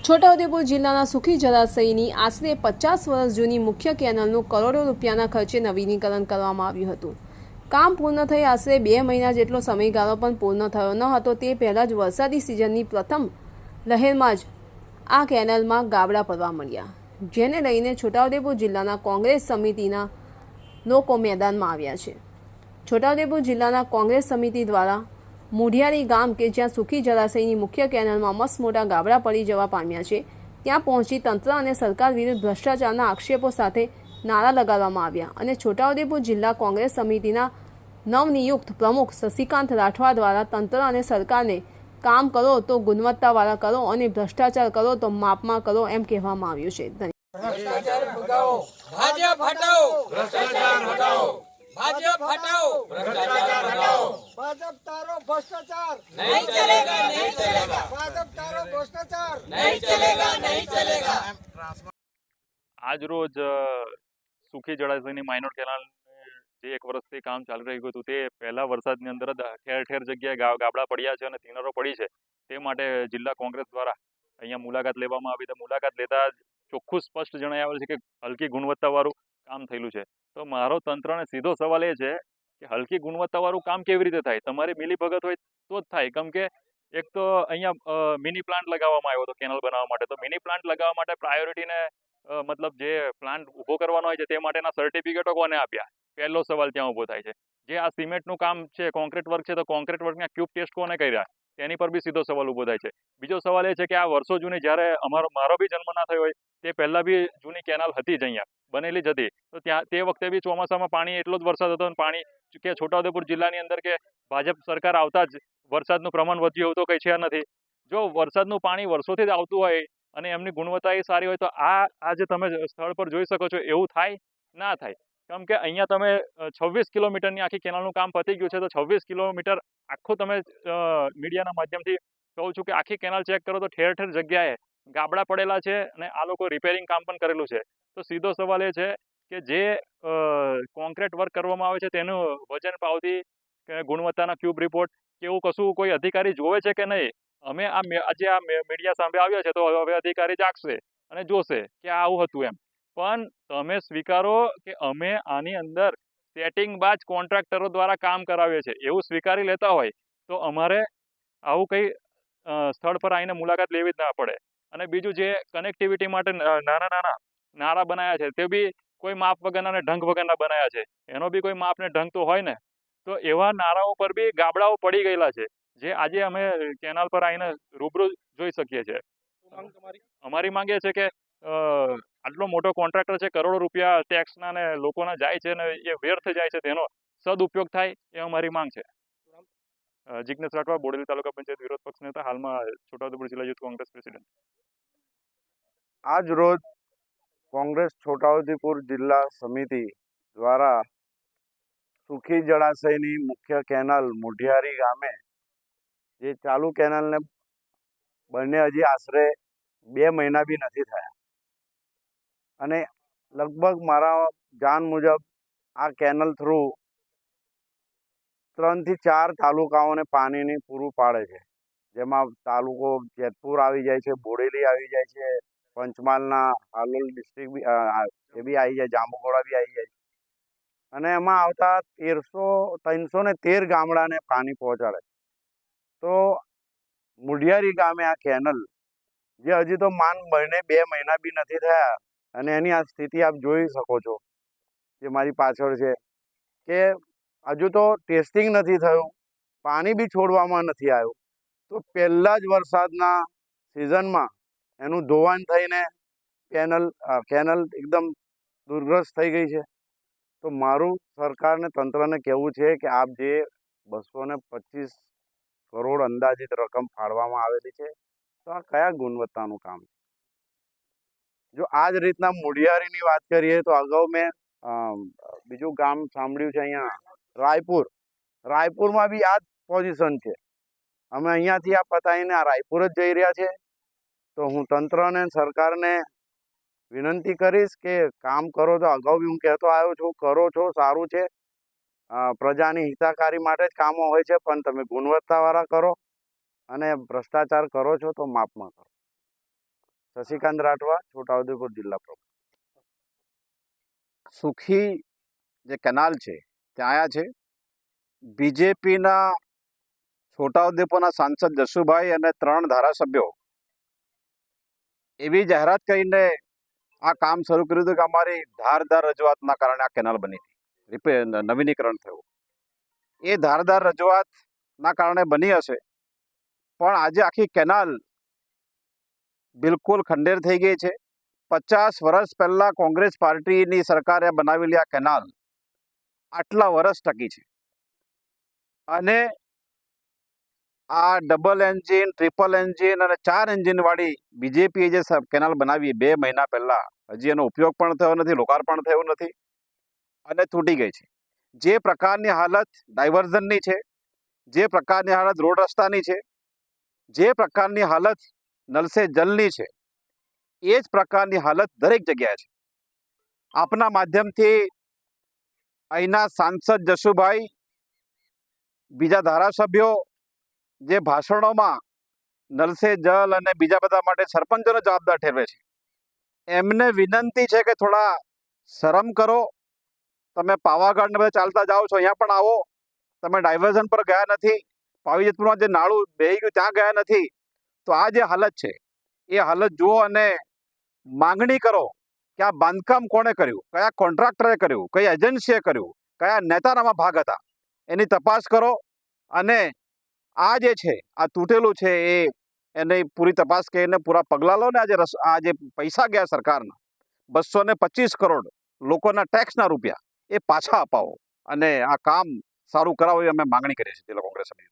છોટાઉદેપુર જિલ્લાના સુખી જળાશયની આશરે 50 વર્ષ જૂની મુખ્ય કેનાલનું કરોડો રૂપિયાના ખર્ચે નવીનીકરણ કરવામાં આવ્યું હતું. કામ પૂર્ણ થઈ આશરે 2 મહિના જેટલો સમયગાળો પણ પૂર્ણ થયો ન હતો તે પહેલાં જ વરસાદી સિઝનની પ્રથમ લહેરમાં જ આ કેનાલમાં ગાબડા પડવા મળ્યા, જેને લઈને છોટાઉદેપુર જિલ્લાના કોંગ્રેસ સમિતિના લોકો મેદાનમાં આવ્યા છે. છોટાઉદેપુર જિલ્લાના કોંગ્રેસ સમિતિ દ્વારા મુઢિયારી ગામ કે જ્યાં સુખી જળાશયની મુખ્ય કેનાલમાં મસ્ત મોટા ગાબડા પડી જવા પામ્યા છે, ત્યાં પહોંચી તંત્ર અને સરકાર વિરુદ્ધ ભ્રષ્ટાચારના આક્ષેપો સાથે નારા લગાવવામાં આવ્યા અને છોટાઉદેપુર જિલ્લા કોંગ્રેસ સમિતિના નવનિયુક્ત પ્રમુખ શશિકાંત રાઠવા દ્વારા તંત્ર અને સરકારને કામ કરો તો ગુણવત્તાવાળા કરો અને ભ્રષ્ટાચાર કરો તો માપમાં કરો એમ કહેવામાં આવ્યું છે. ભ્રષ્ટાચાર ભગાવો, ભાજપ હટાવો, ભ્રષ્ટાચાર હટાવો, ભાજપ હટાવો, ભ્રષ્ટાચાર હટાવો, भाजप तारो भ्रष्टाचार नहीं चलेगा, नहीं चलेगा, भाजप तारो भ्रष्टाचार नहीं चलेगा, नहीं चलेगा। આજ રોજ સુખી જળાશયની માઇનોર કેનાલ જે 1 વર્ષથી કામ ચાલી રહ્યું હતું તે પહેલા વરસાદની અંદર જ ઠેર ઠેર જગ્યાએ ગાબડા પડ્યા છે અને થીનરો પડી છે. તે માટે જિલ્લા કોંગ્રેસ દ્વારા અહીંયા મુલાકાત લેવામાં આવી. તો મુલાકાત લેતા ચોખ્ખું સ્પષ્ટ જણાઈ આવેલ છે કે હલકી ગુણવત્તાવાળું કામ થયેલું છે. તો મારો તંત્રને સીધો સવાલ એ છે કે હલકી ગુણવત્તાવાળું કામ કેવી રીતે થાય? તમારી મિલીભગત હોય તો જ થાય. કેમ કે એક તો અહીંયા મિની પ્લાન્ટ લગાવવામાં આવ્યો હતો કેનાલ બનાવવા માટે. તો મિની પ્લાન્ટ લગાવવા માટે પ્રાયોરિટીને મતલબ જે પ્લાન્ટ ઊભો કરવાનો હોય છે તે માટેના સર્ટિફિકેટો કોને આપ્યા? પહેલો સવાલ ત્યાં ઊભો થાય છે. જે આ સિમેન્ટનું કામ છે, કોન્ક્રીટ વર્ક છે, તો કોન્ક્રીટ વર્કના ક્યુબ ટેસ્ટ કોને કર્યા? તેની પર બી સીધો સવાલ ઊભો થાય છે. બીજો સવાલ એ છે કે આ વર્ષો જૂની જ્યારે મારો બી જન્મ ના થયો હોય તે પહેલા બી જૂની કેનાલ હતી જ, અહીંયા બનેલી જ હતી. તો ત્યાં તે વખતે બી ચોમાસામાં પાણી એટલો જ વરસાદ હતો અને પાણી કે છોટાઉદેપુર જિલ્લાની અંદર કે ભાજપ સરકાર આવતા જ વરસાદનું પ્રમાણ વધ્યું એવું તો કંઈ છે નથી. જો વરસાદનું પાણી વર્ષોથી જ આવતું હોય અને એમની ગુણવત્તા એ સારી હોય તો આ જે તમે સ્થળ પર જોઈ શકો છો એવું થાય ના થાય. કેમ કે અહીંયા તમે 26 કિલોમીટરની આખી કેનાલનું કામ પતી ગયું છે. તો 26 કિલોમીટર આખું તમે મીડિયાના માધ્યમથી કહું છું કે આખી કેનાલ ચેક કરો તો ઠેર ઠેર જગ્યાએ ગાબડા પડેલા છે અને આ લોકો રિપેરિંગ કામ પણ કરેલું છે. તો સીધો સવાલ એ છે કે જે કોન્ક્રીટ વર્ક કરવામાં આવે છે તેનું વજન પાવતી કે ગુણવત્તાના ક્યુબ રિપોર્ટ કે એવું કશું કોઈ અધિકારી જોવે છે કે નહીં? અમે આજે આ મીડિયા સામે આવ્યા છે તો હવે અધિકારી જાગશે અને જોશે કે આ આવું હતું એમ. પણ તમે સ્વીકારો કે અમે આની અંદર સેટિંગ બાદ કોન્ટ્રાક્ટરો દ્વારા કામ કરાવીએ છીએ એવું સ્વીકારી લેતા હોય તો અમારે આવું કંઈ સ્થળ પર આવીને મુલાકાત લેવી જ ના પડે. અને બીજું જે કનેક્ટિવિટી માટે નાના નારા બનાવ્યા છે તે બી કોઈ માપ વગરના અને ઢંગ વગરના બનાવ્યા છે. એનો બી કોઈ માપ ને ઢંગ તો હોય ને. તો એવા નારાઓ પર બી ગાબડાઓ પડી ગયેલા છે જે આજે અમે કેનાલ પર આવીને રૂબરૂ જોઈ શકીએ છીએ. અમારી માંગ એ છે કે આટલો મોટો કોન્ટ્રાક્ટર છે, કરોડો રૂપિયા ટેક્સના ને લોકોના જાય છે ને એ વ્યર્થ જાય છે, તેનો સદુપયોગ થાય એ અમારી માંગ છે. જિગ્નેશ રાઠવા, બોડેલી તાલુકા પંચાયત વિરોધ પક્ષ નેતા, હાલમાં છોટાઉદેપુર જિલ્લા યુથ કોંગ્રેસ પ્રેસિડેન્ટ. આજ રોજ કોંગ્રેસ છોટાઉદેપુર જિલ્લા સમિતિ દ્વારા સુખી જળાશયની મુખ્ય કેનાલ મુઢિયારી ગામે જે ચાલુ કેનાલને બને હજી આશરે 2 મહિના બી નથી થયા અને લગભગ મારા જાણ મુજબ આ કેનાલ થ્રુ 3 થી 4 તાલુકાઓને પાણીની પૂરું પાડે છે. જેમાં તાલુકો જેતપુર આવી જાય છે, બોડેલી આવી જાય છે, પંચમહાલના હાલોલ ડિસ્ટ્રિક્ટ બી એ બી આવી જાય, જાંબુઘોડા બી આવી જાય અને એમાં આવતા 313 ગામડાને પાણી પહોંચાડે. તો મુઢિયારી ગામે આ કેનલ જે હજી તો મહિને 2 મહિના બી નથી થયા અને એની આ સ્થિતિ આપ જોઈ શકો છો જે મારી પાછળ છે કે હજુ તો ટેસ્ટિંગ નથી થયું, પાણી બી છોડવામાં નથી આવ્યું. તો પહેલા જ વરસાદના સિઝનમાં એનું ધોવાણ થઈને કેનલ એકદમ દુર્ગ્રસ્ત થઈ ગઈ છે. તો મારું સરકારને તંત્રને કહેવું છે કે આપ જે 225 કરોડ અંદાજિત રકમ ફાળવામાં આવેલી છે તો આ કયા ગુણવત્તાનું કામ છે? જો આ જ રીતના મુઢિયારીની વાત કરીએ તો અગાઉ મેં બીજું ગામ સાંભળ્યું છે અહીંયા રાયપુરમાં બી આ જ પોઝિશન છે. અમે અહીંયાથી આ પતાવીને આ રાયપુર જ જઈ રહ્યા છે. તો હું તંત્રને સરકારને વિનંતી કરીશ કે કામ કરો. તો અગાઉ બી હું કહેતો આવ્યો છું, કરો છો સારું છે, પ્રજાની હિતાકારી માટે જ કામો હોય છે, પણ તમે ગુણવત્તાવાળા કરો અને ભ્રષ્ટાચાર કરો છો તો માપમાં કરો. શશિકાંત રાઠવા, છોટાઉદેપુર જિલ્લા પ્રમુખ. સુખી જે કેનાલ છે ત્યાં આવ્યા છે. બીજેપીના છોટાઉદેપુરના સાંસદ જશુભાઈ અને 3 ધારાસભ્યો એવી જાહેરાત કરીને આ કામ શરૂ કર્યું હતું કે અમારી ધારદાર રજૂઆતના કારણે આ કેનાલ બની હતી, નવીનીકરણ થયું. એ ધારદાર રજૂઆતના કારણે બની હશે, પણ આજે આખી કેનાલ બિલકુલ ખંડેર થઈ ગઈ છે. 50 વર્ષ પહેલા કોંગ્રેસ પાર્ટીની સરકારે બનાવેલી આ કેનાલ આટલા વર્ષ ટકી છે અને આ ડબલ એન્જિન, ટ્રિપલ એન્જિન અને 4 એન્જિનવાળી બીજેપીએ જે કેનાલ બનાવી 2 મહિના પહેલા, હજી એનો ઉપયોગ પણ થયો નથી, લોકાર્પણ થયું નથી અને તૂટી ગઈ છે. જે પ્રકારની હાલત ડાયવર્ઝનની છે, જે પ્રકારની હાલત રોડ રસ્તાની છે, જે પ્રકારની હાલત નલ સે જલની છે, એ જ પ્રકારની હાલત દરેક જગ્યાએ છે. આપના માધ્યમથી અહીંના સાંસદ જશુભાઈ, બીજા ધારાસભ્યો જે ભાષણોમાં નલ સે જલ અને બીજા બધા માટે સરપંચોને જવાબદાર ઠેરવે છે, એમને વિનંતી છે કે થોડા શરમ કરો. તમે પાવાગઢને બધા ચાલતા જાઓ છો, અહીંયા પણ આવો. તમે ડાયવર્ઝન પર ગયા નથી, પાવીજતપુરમાં જે નાળું બેહી ગયું ત્યાં ગયા નથી. તો આ જે હાલત છે એ હાલત જુઓ અને માંગણી કરો કે આ બાંધકામ કોણે કર્યું, કયા કોન્ટ્રાક્ટરે કર્યું, કઈ એજન્સીએ કર્યું, કયા નેતાનામાં ભાગ હતા, એની તપાસ કરો અને આ જે છે આ તૂટેલું છે એની પૂરી તપાસ કરીને પૂરા પગલાં લો ને. આ જે પૈસા ગયા સરકારના 225 કરોડ લોકોના ટેક્સના રૂપિયા એ પાછા અપાવો અને આ કામ સારું કરાવો એ અમે માંગણી કરીએ છીએ જિલ્લા કોંગ્રેસ સમિતિ.